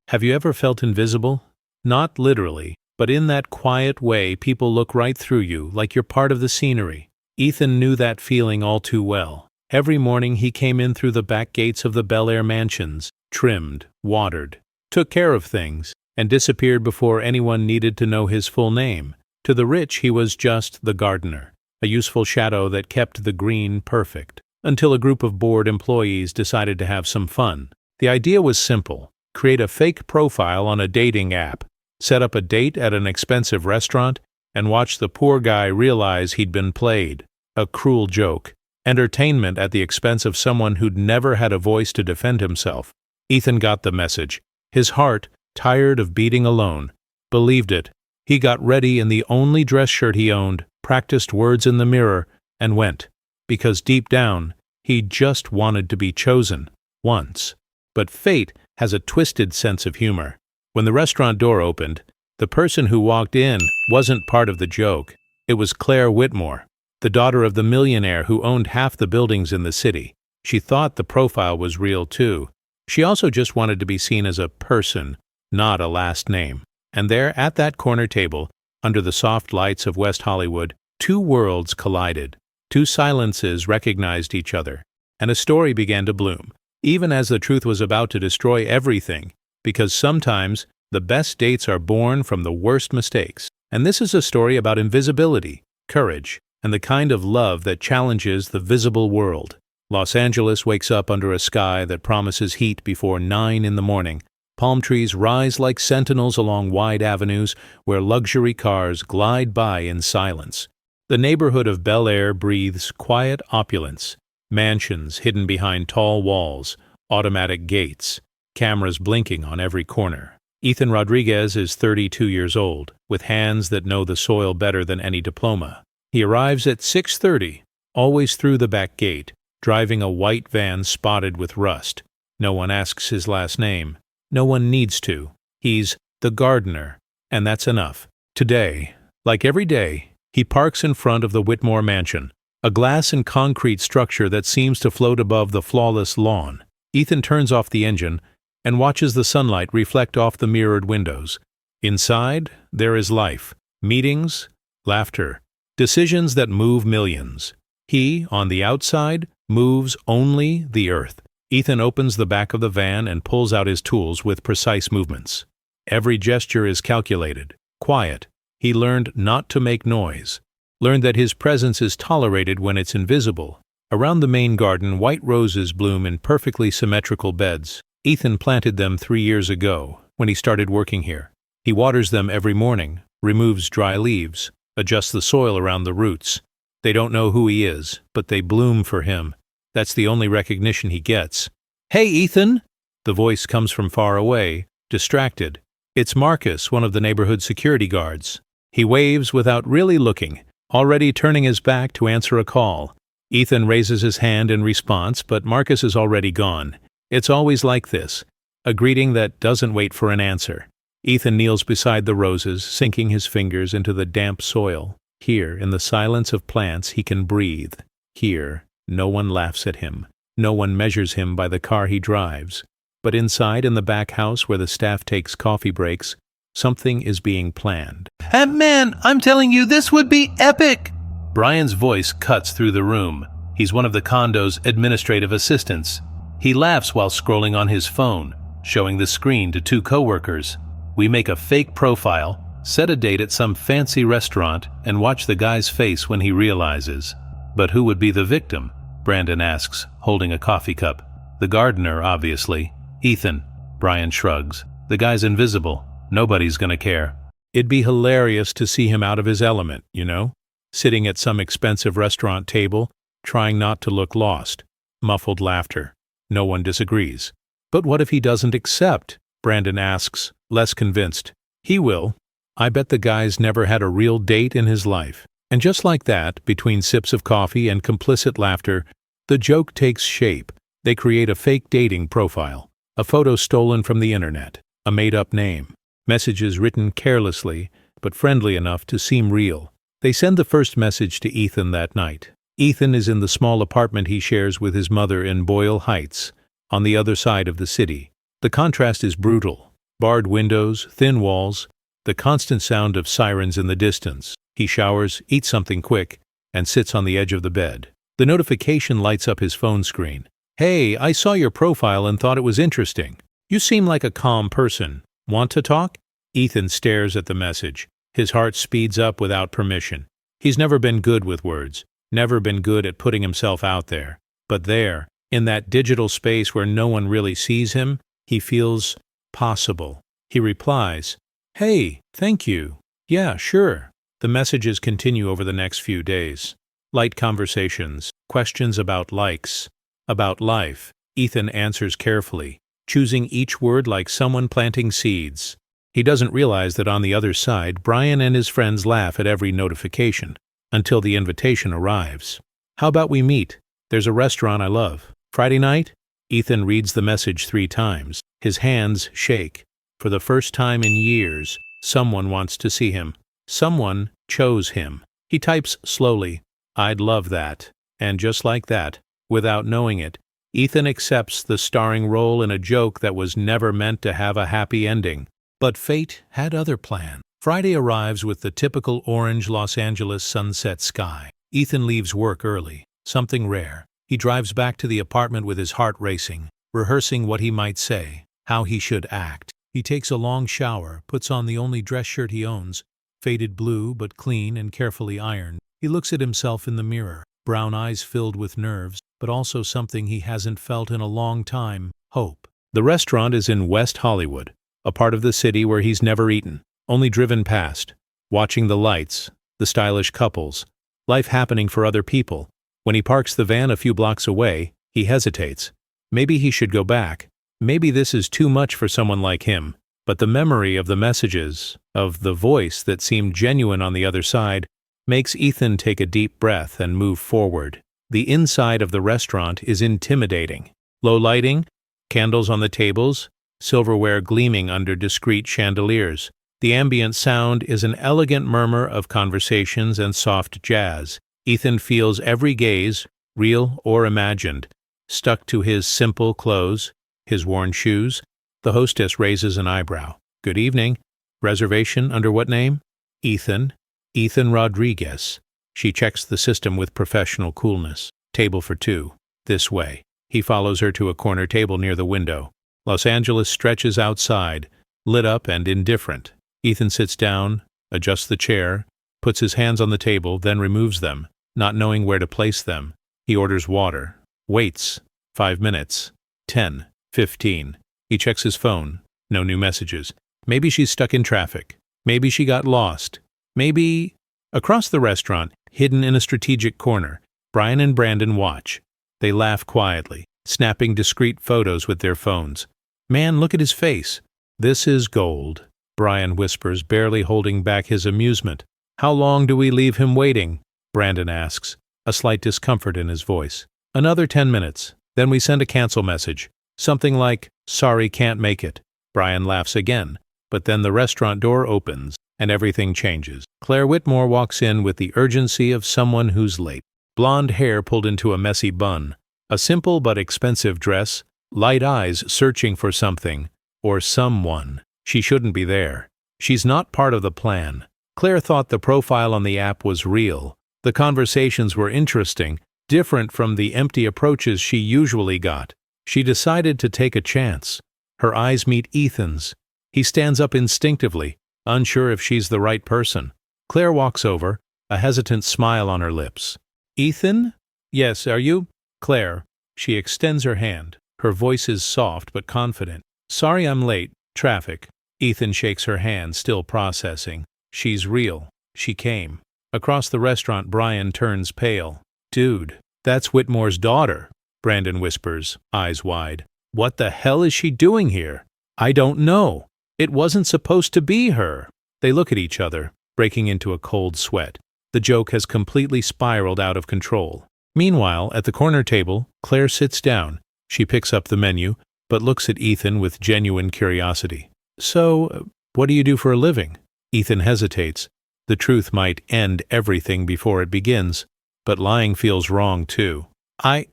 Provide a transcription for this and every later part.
Have you ever felt invisible? Not literally, but in that quiet way people look right through you, like you're part of the scenery. Ethan knew that feeling all too well. Every morning he came in through the back gates of the Bel Air mansions, trimmed, watered, took care of things, and disappeared before anyone needed to know his full name. To the rich he was just the gardener, a useful shadow that kept the green perfect, until a group of bored employees decided to have some fun. The idea was simple: create a fake profile on a dating app, set up a date at an expensive restaurant, and watch the poor guy realize he'd been played. A cruel joke. Entertainment at the expense of someone who'd never had a voice to defend himself. Ethan got the message. His heart, tired of beating alone, believed it. He got ready in the only dress shirt he owned, practiced words in the mirror, and went. Because deep down, he just wanted to be chosen. Once. But fate has a twisted sense of humor. When the restaurant door opened, the person who walked in wasn't part of the joke. It was Claire Whitmore, the daughter of the millionaire who owned half the buildings in the city. She thought the profile was real too. She also just wanted to be seen as a person, not a last name. And there, at that corner table, under the soft lights of West Hollywood, two worlds collided. Two silences recognized each other, and a story began to bloom, even as the truth was about to destroy everything, because sometimes the best dates are born from the worst mistakes. And this is a story about invisibility, courage, and the kind of love that challenges the visible world. Los Angeles wakes up under a sky that promises heat before 9 in the morning. Palm trees rise like sentinels along wide avenues where luxury cars glide by in silence. The neighborhood of Bel Air breathes quiet opulence. Mansions hidden behind tall walls, automatic gates, cameras blinking on every corner. Ethan Rodriguez is 32 years old, with hands that know the soil better than any diploma. He arrives at 6:30, always through the back gate, driving a white van spotted with rust. No one asks his last name. No one needs to. He's the gardener, and that's enough. Today, like every day, he parks in front of the Whitmore mansion, a glass and concrete structure that seems to float above the flawless lawn. Ethan turns off the engine and watches the sunlight reflect off the mirrored windows. Inside, there is life, meetings, laughter, decisions that move millions. He, on the outside, moves only the earth. Ethan opens the back of the van and pulls out his tools with precise movements. Every gesture is calculated, quiet. He learned not to make noise, learned that his presence is tolerated when it's invisible. Around the main garden, white roses bloom in perfectly symmetrical beds. Ethan planted them 3 years ago, when he started working here. He waters them every morning, removes dry leaves, adjusts the soil around the roots. They don't know who he is, but they bloom for him. That's the only recognition he gets. "Hey, Ethan!" The voice comes from far away, distracted. It's Marcus, one of the neighborhood security guards. He waves without really looking, already turning his back to answer a call. Ethan raises his hand in response, but Marcus is already gone. It's always like this, a greeting that doesn't wait for an answer. Ethan kneels beside the roses, sinking his fingers into the damp soil. Here, in the silence of plants, he can breathe. Here, no one laughs at him. No one measures him by the car he drives. But inside, in the back house where the staff takes coffee breaks, something is being planned. Man, I'm telling you, this would be epic! Brian's voice cuts through the room. He's one of the condo's administrative assistants. He laughs while scrolling on his phone, showing the screen to 2 coworkers. We make a fake profile, set a date at some fancy restaurant, and watch the guy's face when he realizes. But who would be the victim? Brandon asks, holding a coffee cup. The gardener, obviously. Ethan. Brian shrugs. The guy's invisible. Nobody's gonna care. It'd be hilarious to see him out of his element, you know? Sitting at some expensive restaurant table, trying not to look lost. Muffled laughter. No one disagrees. But what if he doesn't accept? Brandon asks, less convinced. He will. I bet the guy's never had a real date in his life. And just like that, between sips of coffee and complicit laughter, the joke takes shape. They create a fake dating profile, a photo stolen from the internet, a made-up name, messages written carelessly, but friendly enough to seem real. They send the first message to Ethan that night. Ethan is in the small apartment he shares with his mother in Boyle Heights, on the other side of the city. The contrast is brutal. Barred windows, thin walls, the constant sound of sirens in the distance. He showers, eats something quick, and sits on the edge of the bed. The notification lights up his phone screen. "Hey, I saw your profile and thought it was interesting. You seem like a calm person. Want to talk?" Ethan stares at the message. His heart speeds up without permission. He's never been good with words, never been good at putting himself out there. But there, in that digital space where no one really sees him, he feels possible. He replies, "Hey, thank you. Yeah, sure." The messages continue over the next few days. Light conversations, questions about likes, about life. Ethan answers carefully, choosing each word like someone planting seeds. He doesn't realize that on the other side, Brian and his friends laugh at every notification, until the invitation arrives. "How about we meet? There's a restaurant I love. Friday night?" Ethan reads the message 3 times. His hands shake. For the first time in years, someone wants to see him. Someone chose him. He types slowly, "I'd love that." And just like that, without knowing it, Ethan accepts the starring role in a joke that was never meant to have a happy ending. But fate had other plans. Friday arrives with the typical orange Los Angeles sunset sky. Ethan leaves work early, something rare. He drives back to the apartment with his heart racing, rehearsing what he might say, how he should act. He takes a long shower, puts on the only dress shirt he owns, faded blue but clean and carefully ironed. He looks at himself in the mirror, brown eyes filled with nerves, but also something he hasn't felt in a long time, hope. The restaurant is in West Hollywood, a part of the city where he's never eaten, only driven past, watching the lights, the stylish couples, life happening for other people. When he parks the van a few blocks away, he hesitates. Maybe he should go back. Maybe this is too much for someone like him. But the memory of the messages, of the voice that seemed genuine on the other side, makes Ethan take a deep breath and move forward. The inside of the restaurant is intimidating. Low lighting, candles on the tables, silverware gleaming under discreet chandeliers. The ambient sound is an elegant murmur of conversations and soft jazz. Ethan feels every gaze, real or imagined, stuck to his simple clothes, his worn shoes. The hostess raises an eyebrow. "Good evening. Reservation under what name?" "Ethan. Ethan Rodriguez." She checks the system with professional coolness. "Table for 2. This way." He follows her to a corner table near the window. Los Angeles stretches outside, lit up and indifferent. Ethan sits down, adjusts the chair, puts his hands on the table, then removes them, not knowing where to place them. He orders water. Waits. 5 minutes. 10. 15. He checks his phone. No new messages. Maybe she's stuck in traffic. Maybe she got lost. Maybe... Across the restaurant, hidden in a strategic corner, Brian and Brandon watch. They laugh quietly, snapping discreet photos with their phones. "Man, look at his face. This is gold," Brian whispers, barely holding back his amusement. "How long do we leave him waiting?" Brandon asks, a slight discomfort in his voice. "Another 10 minutes. Then we send a cancel message. Something like, 'Sorry, can't make it.'" Brian laughs again, but then the restaurant door opens, and everything changes. Claire Whitmore walks in with the urgency of someone who's late. Blonde hair pulled into a messy bun, a simple but expensive dress, light eyes searching for something, or someone. She shouldn't be there. She's not part of the plan. Claire thought the profile on the app was real. The conversations were interesting, different from the empty approaches she usually got. She decided to take a chance. Her eyes meet Ethan's. He stands up instinctively, unsure if she's the right person. Claire walks over, a hesitant smile on her lips. "Ethan?" "Yes, are you?" "Claire." She extends her hand. Her voice is soft but confident. "Sorry I'm late. Traffic." Ethan shakes her hand, still processing. She's real. She came. Across the restaurant, Brian turns pale. "Dude, that's Whitmore's daughter," Brandon whispers, eyes wide. "What the hell is she doing here?" "I don't know. It wasn't supposed to be her." They look at each other, breaking into a cold sweat. The joke has completely spiraled out of control. Meanwhile, at the corner table, Claire sits down. She picks up the menu, but looks at Ethan with genuine curiosity. "So, what do you do for a living?" Ethan hesitates. The truth might end everything before it begins, but lying feels wrong too. I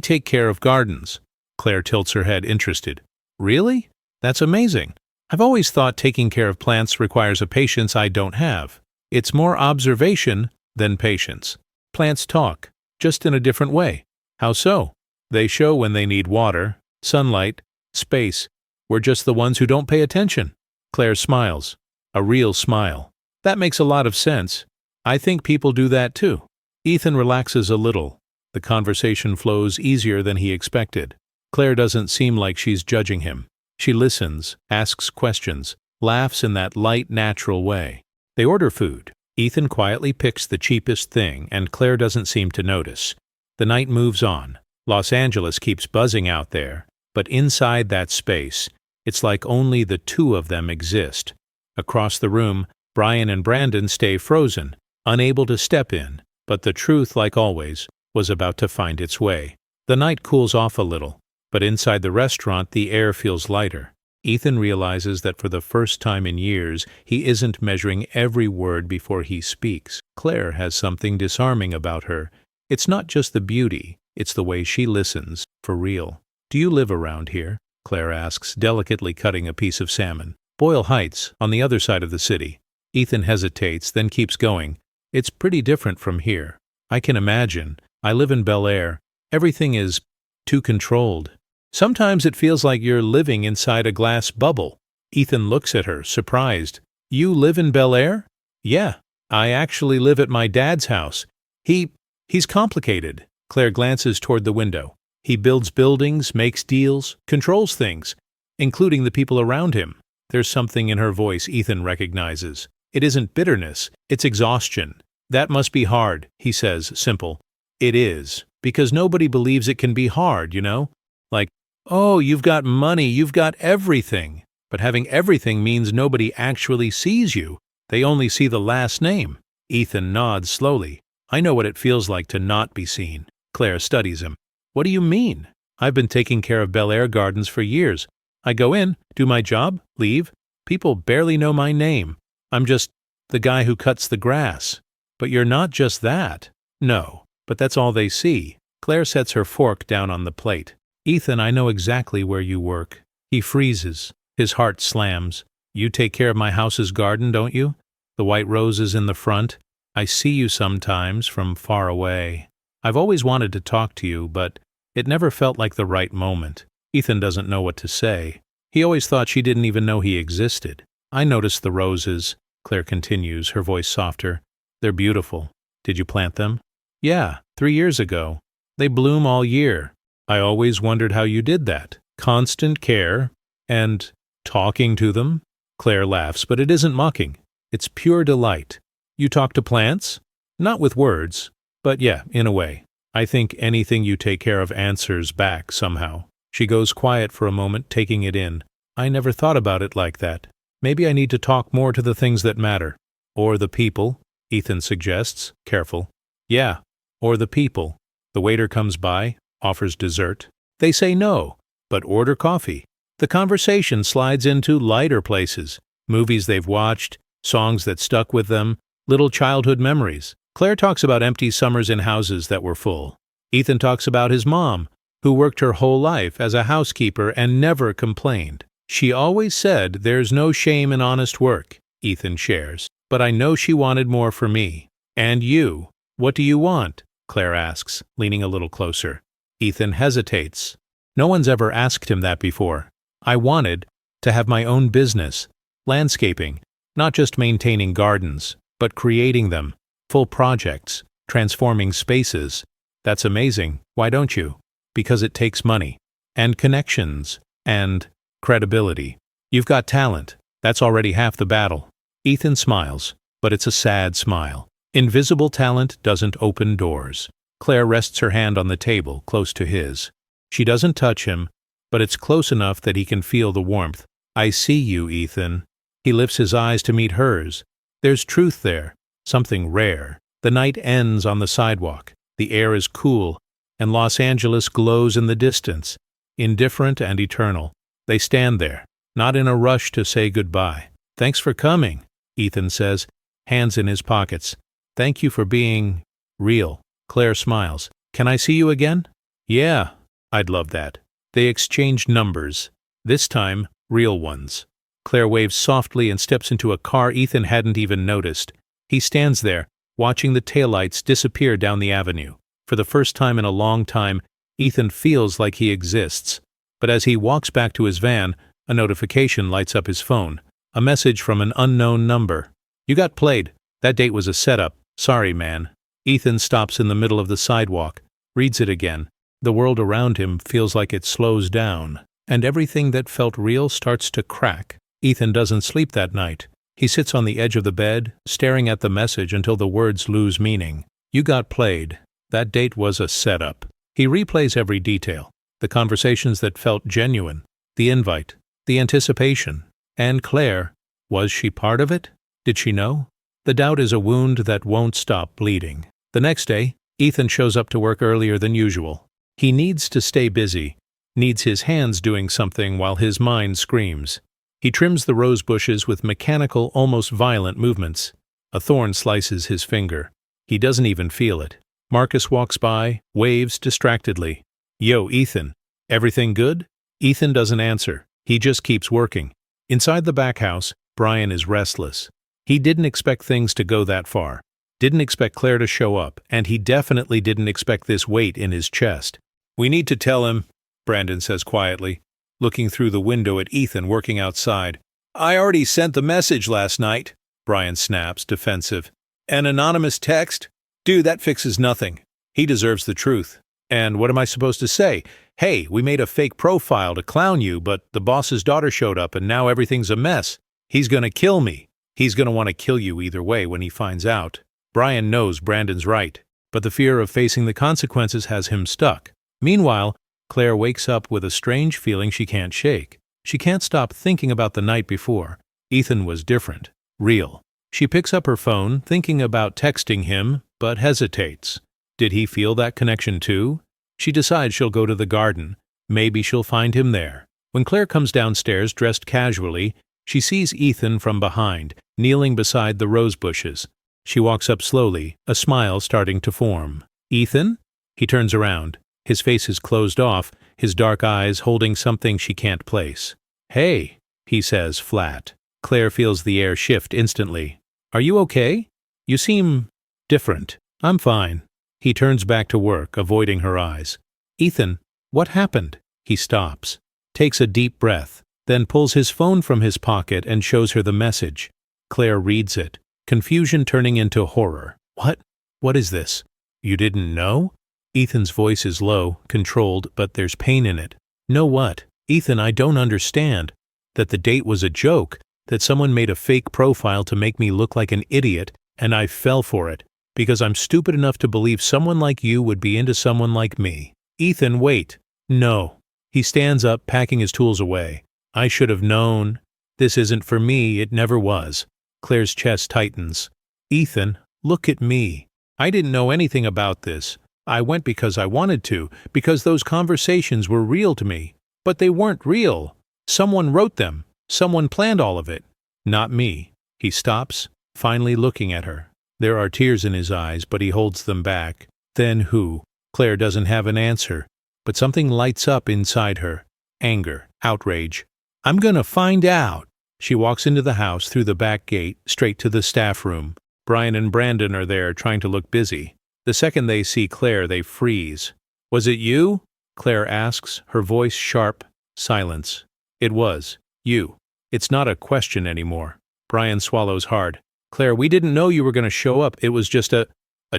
take care of gardens." Claire tilts her head, interested. "Really? That's amazing. I've always thought taking care of plants requires a patience I don't have. It's more observation than patience. Plants talk, just in a different way. How so? They show when they need water, sunlight, space. We're just the ones who don't pay attention. Claire smiles. A real smile. That makes a lot of sense. I think people do that too. Ethan relaxes a little. The conversation flows easier than he expected. Claire doesn't seem like she's judging him. She listens, asks questions, laughs in that light, natural way. They order food. Ethan quietly picks the cheapest thing, and Claire doesn't seem to notice. The night moves on. Los Angeles keeps buzzing out there, but inside that space, it's like only the two of them exist. Across the room, Brian and Brandon stay frozen, unable to step in, but the truth, like always, was about to find its way. The night cools off a little, but inside the restaurant the air feels lighter. Ethan realizes that for the first time in years, he isn't measuring every word before he speaks. Claire has something disarming about her. It's not just the beauty, it's the way she listens, for real. "Do you live around here?" Claire asks, delicately cutting a piece of salmon. "Boyle Heights, on the other side of the city." Ethan hesitates, then keeps going. "It's pretty different from here. I can imagine. I live in Bel Air. Everything is too controlled. Sometimes it feels like you're living inside a glass bubble." Ethan looks at her, surprised. "You live in Bel Air?" "Yeah, I actually live at my dad's house. He's complicated." Claire glances toward the window. "He builds buildings, makes deals, controls things, including the people around him." There's something in her voice Ethan recognizes. It isn't bitterness, it's exhaustion. "That must be hard," he says, simple. "It is, because nobody believes it can be hard, you know? Like, oh, you've got money, you've got everything." But having everything means nobody actually sees you. They only see the last name. Ethan nods slowly. "I know what it feels like to not be seen." Claire studies him. "What do you mean?" "I've been taking care of Bel Air Gardens for years. I go in, do my job, leave. People barely know my name. I'm just the guy who cuts the grass." "But you're not just that." "No, but that's all they see." Claire sets her fork down on the plate. "Ethan, I know exactly where you work." He freezes. His heart slams. "You take care of my house's garden, don't you? The white roses in the front. I see you sometimes from far away. I've always wanted to talk to you, but it never felt like the right moment." Ethan doesn't know what to say. He always thought she didn't even know he existed. "I noticed the roses," Claire continues, her voice softer. "They're beautiful. Did you plant them?" "Yeah, 3 years ago. They bloom all year. I always wondered how you did that. Constant care and talking to them." Claire laughs, but it isn't mocking. It's pure delight. "You talk to plants?" "Not with words, but yeah, in a way. I think anything you take care of answers back somehow." She goes quiet for a moment, taking it in. "I never thought about it like that. Maybe I need to talk more to the things that matter." "Or the people," Ethan suggests, careful. "Yeah, or the people." The waiter comes by, offers dessert. They say no, but order coffee. The conversation slides into lighter places. Movies they've watched, songs that stuck with them, little childhood memories. Claire talks about empty summers in houses that were full. Ethan talks about his mom, who worked her whole life as a housekeeper and never complained. "She always said there's no shame in honest work," Ethan shares. "But I know she wanted more for me. And you. What do you want?" Claire asks, leaning a little closer. Ethan hesitates. No one's ever asked him that before. "I wanted to have my own business. Landscaping. Not just maintaining gardens, but creating them. Full projects. Transforming spaces." "That's amazing. Why don't you?" "Because it takes money. And connections. And credibility. You've got talent. That's already half the battle." Ethan smiles, but it's a sad smile. Invisible talent doesn't open doors. Claire rests her hand on the table, close to his. She doesn't touch him, but it's close enough that he can feel the warmth. "I see you, Ethan." He lifts his eyes to meet hers. There's truth there, something rare. The night ends on the sidewalk. The air is cool, and Los Angeles glows in the distance, indifferent and eternal. They stand there, not in a rush to say goodbye. "Thanks for coming," Ethan says, hands in his pockets. "Thank you for being real." Claire smiles. "Can I see you again?" "Yeah, I'd love that." They exchange numbers, this time real ones. Claire waves softly and steps into a car Ethan hadn't even noticed. He stands there, watching the taillights disappear down the avenue. For the first time in a long time, Ethan feels like he exists. But as he walks back to his van, a notification lights up his phone. A message from an unknown number. "You got played. That date was a setup. Sorry, man." Ethan stops in the middle of the sidewalk, reads it again. The world around him feels like it slows down, and everything that felt real starts to crack. Ethan doesn't sleep that night. He sits on the edge of the bed, staring at the message until the words lose meaning. "You got played. That date was a setup." He replays every detail. The conversations that felt genuine. The invite. The anticipation. And Claire. Was she part of it? Did she know? The doubt is a wound that won't stop bleeding. The next day, Ethan shows up to work earlier than usual. He needs to stay busy. Needs his hands doing something while his mind screams. He trims the rose bushes with mechanical, almost violent movements. A thorn slices his finger. He doesn't even feel it. Marcus walks by, waves distractedly. "Yo, Ethan. Everything good?" Ethan doesn't answer. He just keeps working. Inside the back house, Brian is restless. He didn't expect things to go that far. Didn't expect Claire to show up, and he definitely didn't expect this weight in his chest. "We need to tell him," Brandon says quietly, looking through the window at Ethan working outside. "I already sent the message last night," Brian snaps, defensive. "An anonymous text? Dude, that fixes nothing. He deserves the truth. And what am I supposed to say? Hey, we made a fake profile to clown you, but the boss's daughter showed up and now everything's a mess. He's gonna kill me." He's gonna want to kill you either way when he finds out. Brian knows Brandon's right, but the fear of facing the consequences has him stuck. Meanwhile, Claire wakes up with a strange feeling she can't shake. She can't stop thinking about the night before. Ethan was different. Real. She picks up her phone, thinking about texting him, but hesitates. Did he feel that connection too? She decides she'll go to the garden. Maybe she'll find him there. When Claire comes downstairs dressed casually, she sees Ethan from behind, kneeling beside the rose bushes. She walks up slowly, a smile starting to form. "Ethan?" He turns around. His face is closed off, his dark eyes holding something she can't place. "Hey," he says flat. Claire feels the air shift instantly. "Are you okay? You seem different." "I'm fine." He turns back to work, avoiding her eyes. "Ethan, what happened?" He stops, takes a deep breath, then pulls his phone from his pocket and shows her the message. Claire reads it, confusion turning into horror. "What? What is this? You didn't know?" Ethan's voice is low, controlled, but there's pain in it. "Know what? Ethan, I don't understand. That the date was a joke, that someone made a fake profile to make me look like an idiot, and I fell for it, because I'm stupid enough to believe someone like you would be into someone like me." "Ethan, wait." "No." He stands up, packing his tools away. "I should have known. This isn't for me, it never was." Claire's chest tightens. "Ethan, look at me. I didn't know anything about this. I went because I wanted to, because those conversations were real to me. But they weren't real. Someone wrote them. Someone planned all of it. Not me." He stops, finally looking at her. There are tears in his eyes, but he holds them back. Then who? Claire doesn't have an answer, but something lights up inside her. Anger, outrage. "I'm gonna find out." She walks into the house through the back gate, straight to the staff room. Brian and Brandon are there, trying to look busy. The second they see Claire, they freeze. "Was it you?" Claire asks, her voice sharp. Silence. "It was. You." It's not a question anymore. Brian swallows hard. "Claire, we didn't know you were going to show up. It was just a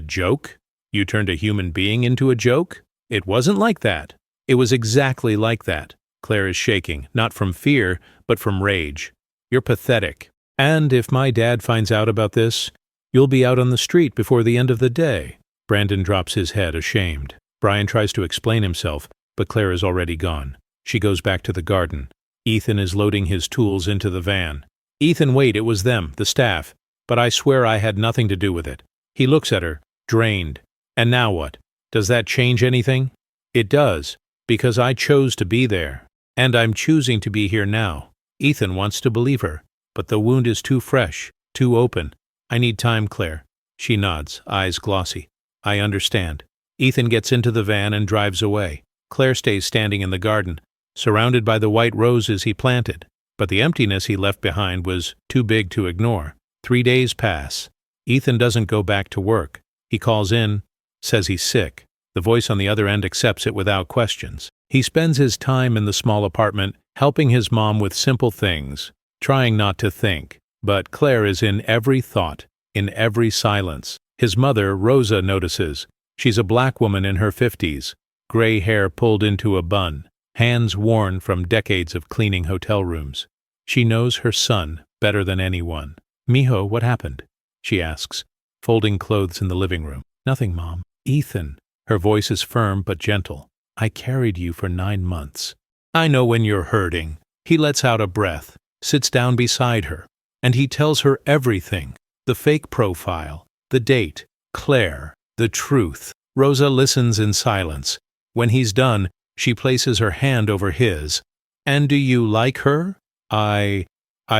joke? You turned a human being into a joke? It wasn't like that." "It was exactly like that." Claire is shaking, not from fear, but from rage. "You're pathetic. And if my dad finds out about this, you'll be out on the street before the end of the day." Brandon drops his head, ashamed. Brian tries to explain himself, but Claire is already gone. She goes back to the garden. Ethan is loading his tools into the van. "Ethan, wait, it was them, the staff. But I swear I had nothing to do with it." He looks at her, drained. "And now what? Does that change anything?" "It does, because I chose to be there. And I'm choosing to be here now." Ethan wants to believe her, but the wound is too fresh, too open. "I need time, Claire." She nods, eyes glossy. "I understand." Ethan gets into the van and drives away. Claire stays standing in the garden, surrounded by the white roses he planted. but the emptiness he left behind was too big to ignore. 3 days pass. Ethan doesn't go back to work. He calls in, says he's sick. The voice on the other end accepts it without questions. He spends his time in the small apartment, helping his mom with simple things, trying not to think. But Claire is in every thought, in every silence. His mother, Rosa, notices. She's a black woman in her 50s, gray hair pulled into a bun, hands worn from decades of cleaning hotel rooms. She knows her son better than anyone. "Mijo, what happened?" she asks, folding clothes in the living room. "Nothing, Mom." "Ethan." Her voice is firm but gentle. "I carried you for 9 months. I know when you're hurting." He lets out a breath, sits down beside her, and he tells her everything. The fake profile, the date, Claire, the truth. Rosa listens in silence. When he's done, she places her hand over his. "And do you like her?" I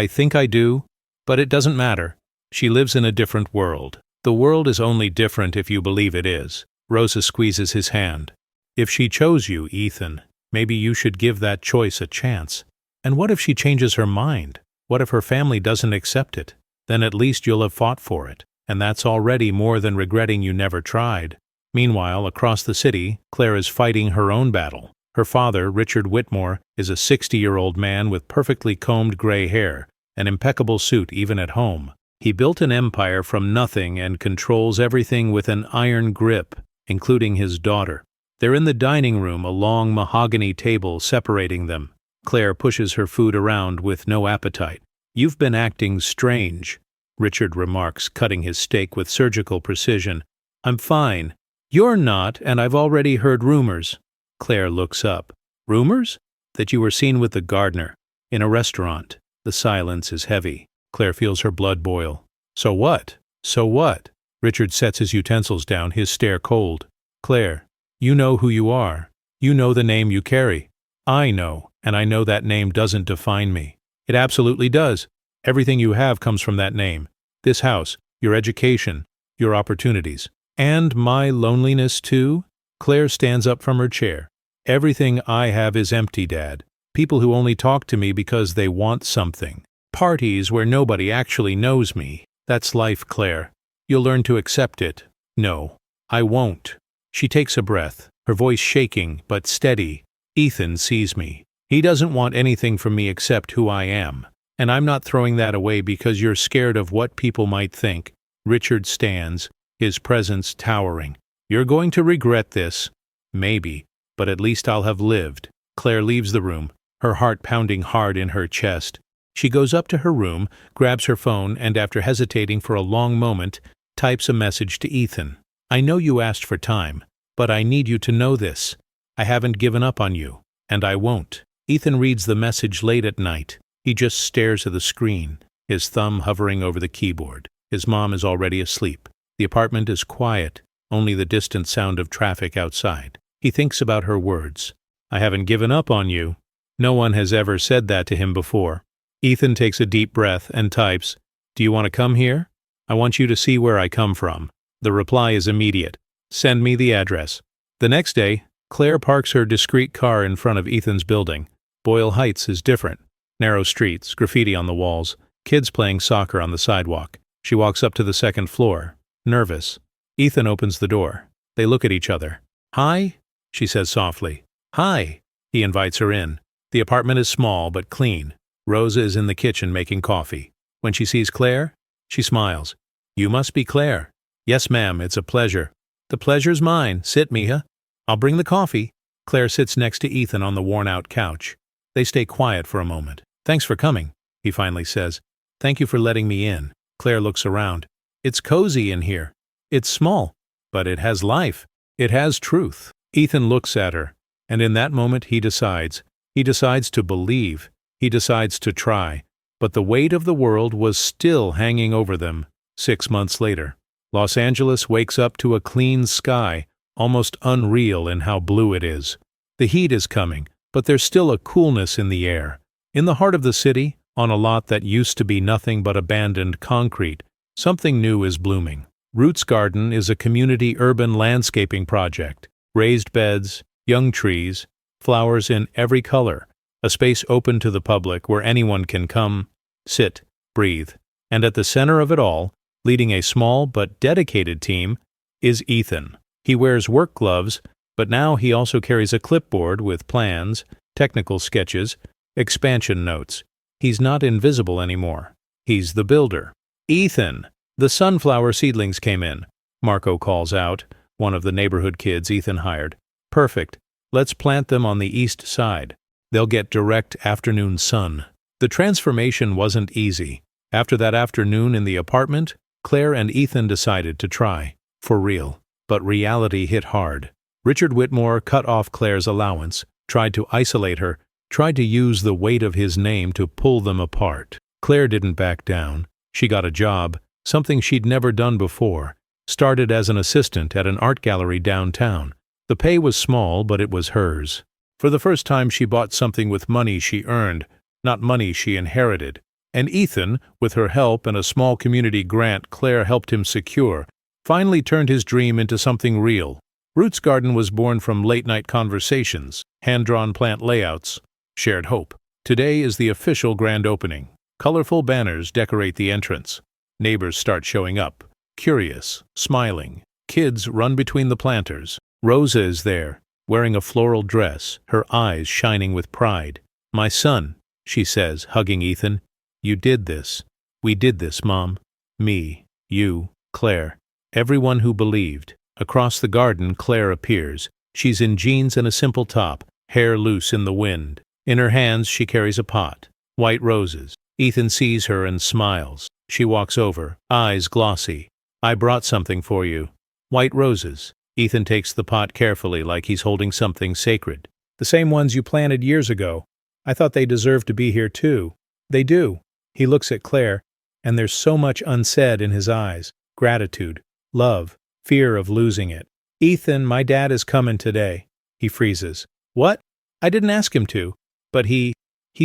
think I do, but it doesn't matter. She lives in a different world. The world is only different if you believe it is." Rosa squeezes his hand. "If she chose you, Ethan, maybe you should give that choice a chance. And what if she changes her mind? What if her family doesn't accept it? Then at least you'll have fought for it, and that's already more than regretting you never tried." Meanwhile, across the city, Claire is fighting her own battle. Her father, Richard Whitmore, is a 60-year-old man with perfectly combed gray hair, an impeccable suit even at home. He built an empire from nothing and controls everything with an iron grip, including his daughter. They're in the dining room, a long mahogany table separating them. Claire pushes her food around with no appetite. "You've been acting strange," Richard remarks, cutting his steak with surgical precision. "I'm fine." "You're not, and I've already heard rumors." Claire looks up. "Rumors?" "That you were seen with the gardener, in a restaurant." The silence is heavy. Claire feels her blood boil. "So what? So what?" Richard sets his utensils down, his stare cold. "Claire, you know who you are. You know the name you carry. I know, and I know that name doesn't define me. It absolutely does. Everything you have comes from that name. This house, your education, your opportunities. And my loneliness, too?" Claire stands up from her chair. "Everything I have is empty, Dad. People who only talk to me because they want something. Parties where nobody actually knows me. That's life, Claire. You'll learn to accept it." "No, I won't." She takes a breath, her voice shaking but steady. "Ethan sees me. He doesn't want anything from me except who I am. And I'm not throwing that away because you're scared of what people might think." Richard stands, his presence towering. "You're going to regret this. Maybe, but at least I'll have lived." Claire leaves the room, her heart pounding hard in her chest. She goes up to her room, grabs her phone, and after hesitating for a long moment, types a message to Ethan. "I know you asked for time, but I need you to know this. I haven't given up on you, and I won't." Ethan reads the message late at night. He just stares at the screen, his thumb hovering over the keyboard. His mom is already asleep. The apartment is quiet, only the distant sound of traffic outside. He thinks about her words. "I haven't given up on you." No one has ever said that to him before. Ethan takes a deep breath and types, "Do you want to come here? I want you to see where I come from." The reply is immediate. "Send me the address." The next day, Claire parks her discreet car in front of Ethan's building. Boyle Heights is different. Narrow streets, graffiti on the walls, kids playing soccer on the sidewalk. She walks up to the second floor, nervous. Ethan opens the door. They look at each other. "Hi," she says softly. "Hi." He invites her in. The apartment is small but clean. Rosa is in the kitchen making coffee. When she sees Claire, she smiles. "You must be Claire." "Yes, ma'am, it's a pleasure." "The pleasure's mine. Sit, Mija. I'll bring the coffee." Claire sits next to Ethan on the worn-out couch. They stay quiet for a moment. "Thanks for coming," he finally says. "Thank you for letting me in." Claire looks around. "It's cozy in here. It's small, but it has life. It has truth." Ethan looks at her, and in that moment he decides. He decides to believe. He decides to try. But the weight of the world was still hanging over them. 6 months later, Los Angeles wakes up to a clean sky, almost unreal in how blue it is. The heat is coming, but there's still a coolness in the air. In the heart of the city, on a lot that used to be nothing but abandoned concrete, something new is blooming. Roots Garden is a community urban landscaping project. Raised beds, young trees, flowers in every color, a space open to the public where anyone can come, sit, breathe. And at the center of it all, leading a small but dedicated team, is Ethan. He wears work gloves, but now he also carries a clipboard with plans, technical sketches, expansion notes. He's not invisible anymore. He's the builder. Ethan! The sunflower seedlings came in, Marco calls out, one of the neighborhood kids Ethan hired. Perfect. Let's plant them on the east side. They'll get direct afternoon sun. The transformation wasn't easy. After that afternoon in the apartment, Claire and Ethan decided to try. For real. But reality hit hard. Richard Whitmore cut off Claire's allowance, tried to isolate her, tried to use the weight of his name to pull them apart. Claire didn't back down. She got a job, something she'd never done before. Started as an assistant at an art gallery downtown. The pay was small, but it was hers. For the first time she bought something with money she earned, not money she inherited. And Ethan, with her help and a small community grant Claire helped him secure, finally turned his dream into something real. Roots Garden was born from late-night conversations, hand-drawn plant layouts, shared hope. Today is the official grand opening. Colorful banners decorate the entrance. Neighbors start showing up, curious, smiling. Kids run between the planters. Rosa is there, wearing a floral dress, her eyes shining with pride. "My son," she says, hugging Ethan. "You did this. We did this, Mom. Me, you, Claire. Everyone who believed." Across the garden, Claire appears. She's in jeans and a simple top, hair loose in the wind. In her hands, she carries a pot. White roses. Ethan sees her and smiles. She walks over, eyes glossy. "I brought something for you." White roses. Ethan takes the pot carefully like he's holding something sacred. "The same ones you planted years ago. I thought they deserved to be here too." "They do." He looks at Claire, and there's so much unsaid in his eyes. Gratitude, love, fear of losing it. "Ethan, my dad is coming today." He freezes. "What?" "I didn't ask him to, but he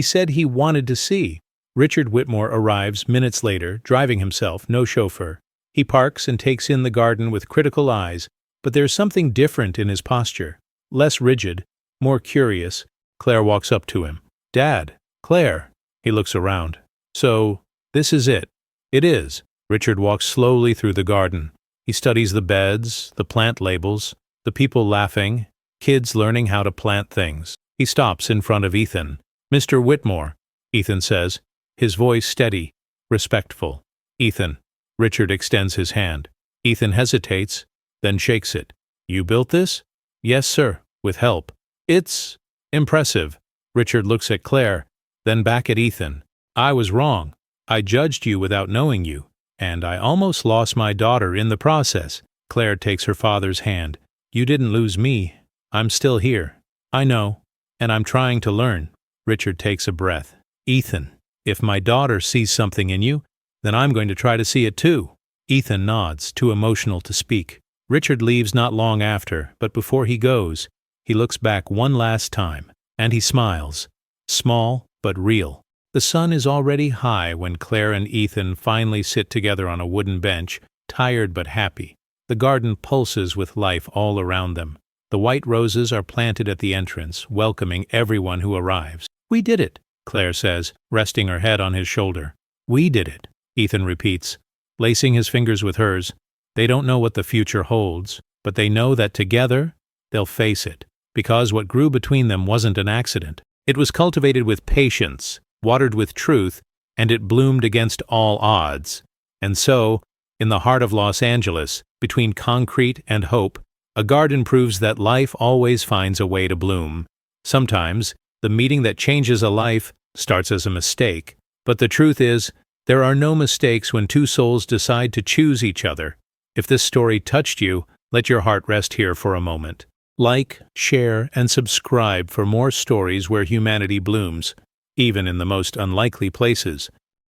said he wanted to see." Richard Whitmore arrives minutes later, driving himself, no chauffeur. He parks and takes in the garden with critical eyes, but there's something different in his posture. Less rigid, more curious. Claire walks up to him. "Dad, Claire." He looks around. "So, this is it." "It is." Richard walks slowly through the garden. He studies the beds, the plant labels, the people laughing, kids learning how to plant things. He stops in front of Ethan. "Mr. Whitmore," Ethan says, his voice steady, respectful. "Ethan." Richard extends his hand. Ethan hesitates, then shakes it. "You built this?" "Yes, sir, with help." "It's impressive." Richard looks at Claire, then back at Ethan. "I was wrong. I judged you without knowing you. And I almost lost my daughter in the process." Claire takes her father's hand. "You didn't lose me. I'm still here." "I know, and I'm trying to learn." Richard takes a breath. "Ethan, if my daughter sees something in you, then I'm going to try to see it too." Ethan nods, too emotional to speak. Richard leaves not long after, but before he goes, he looks back one last time, and he smiles. Small, but real. The sun is already high when Claire and Ethan finally sit together on a wooden bench, tired but happy. The garden pulses with life all around them. The white roses are planted at the entrance, welcoming everyone who arrives. "We did it," Claire says, resting her head on his shoulder. "We did it," Ethan repeats, lacing his fingers with hers. They don't know what the future holds, but they know that together, they'll face it. Because what grew between them wasn't an accident. It was cultivated with patience, watered with truth, and it bloomed against all odds. And so, in the heart of Los Angeles, between concrete and hope, a garden proves that life always finds a way to bloom. Sometimes, the meeting that changes a life starts as a mistake. But the truth is, there are no mistakes when two souls decide to choose each other. If this story touched you, let your heart rest here for a moment. Like, share, and subscribe for more stories where humanity blooms, even in the most unlikely places.